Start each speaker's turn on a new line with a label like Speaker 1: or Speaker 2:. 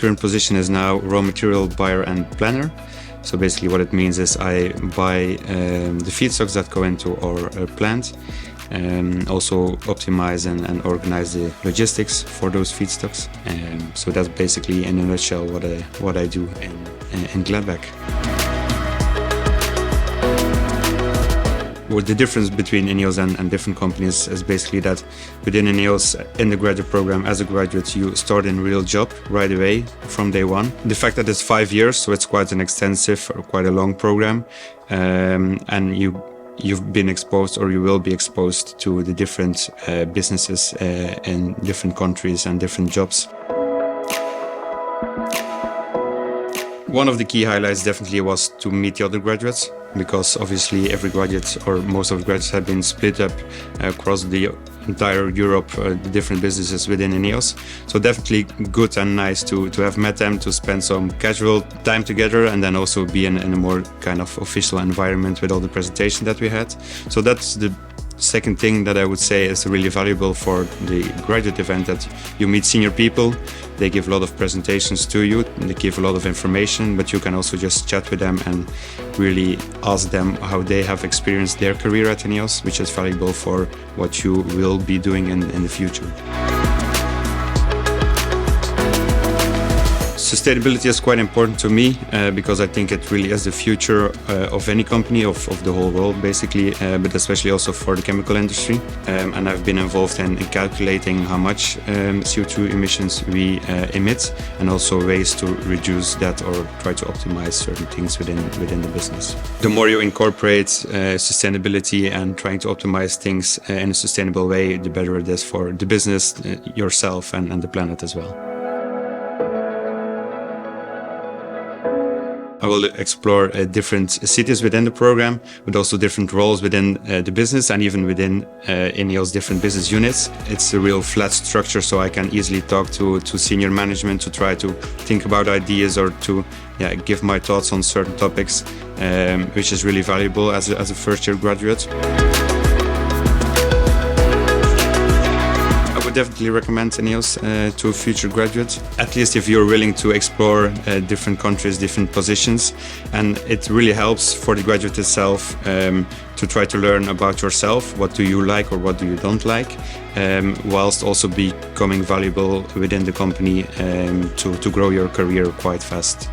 Speaker 1: current position is now raw material buyer and planner. So basically what it means is I buy the feedstocks that go into our plant, also optimize and organize the logistics for those feedstocks. So that's basically in a nutshell what I do in Gladbeck. Well, the difference between INEOS and different companies is basically that within INEOS, in the graduate program, as a graduate, you start in a real job right away from day one. The fact that it's 5 years, so it's quite an extensive or quite a long program, and you've been exposed, or you will be exposed to the different businesses in different countries and different jobs. One of the key highlights definitely was to meet the other graduates, because obviously every graduate or most of the graduates have been split up across the entire Europe, the different businesses within INEOS. So definitely good and nice to have met them, to spend some casual time together, and then also be in a more kind of official environment with all the presentation that we had. So that's the second thing that I would say is really valuable for the graduate event, that you meet senior people. They give a lot of presentations to you, they give a lot of information, but you can also just chat with them and really ask them how they have experienced their career at INEOS, which is valuable for what you will be doing in the future. Sustainability is quite important to me because I think it really is the future of any company, of the whole world basically, but especially also for the chemical industry. And I've been involved in calculating how much CO2 emissions we emit, and also ways to reduce that or try to optimize certain things within the business. The more you incorporate sustainability and trying to optimize things in a sustainable way, the better it is for the business, yourself, and the planet as well. I will explore different cities within the program, but also different roles within the business and even within INEOS different business units. It's a real flat structure, so I can easily talk to senior management to try to think about ideas or to give my thoughts on certain topics, which is really valuable as a first-year graduate. Definitely recommend INEOS to a future graduate, at least if you're willing to explore different countries, different positions. And it really helps for the graduate itself to try to learn about yourself, what do you like or what do you don't like, whilst also becoming valuable within the company to grow your career quite fast.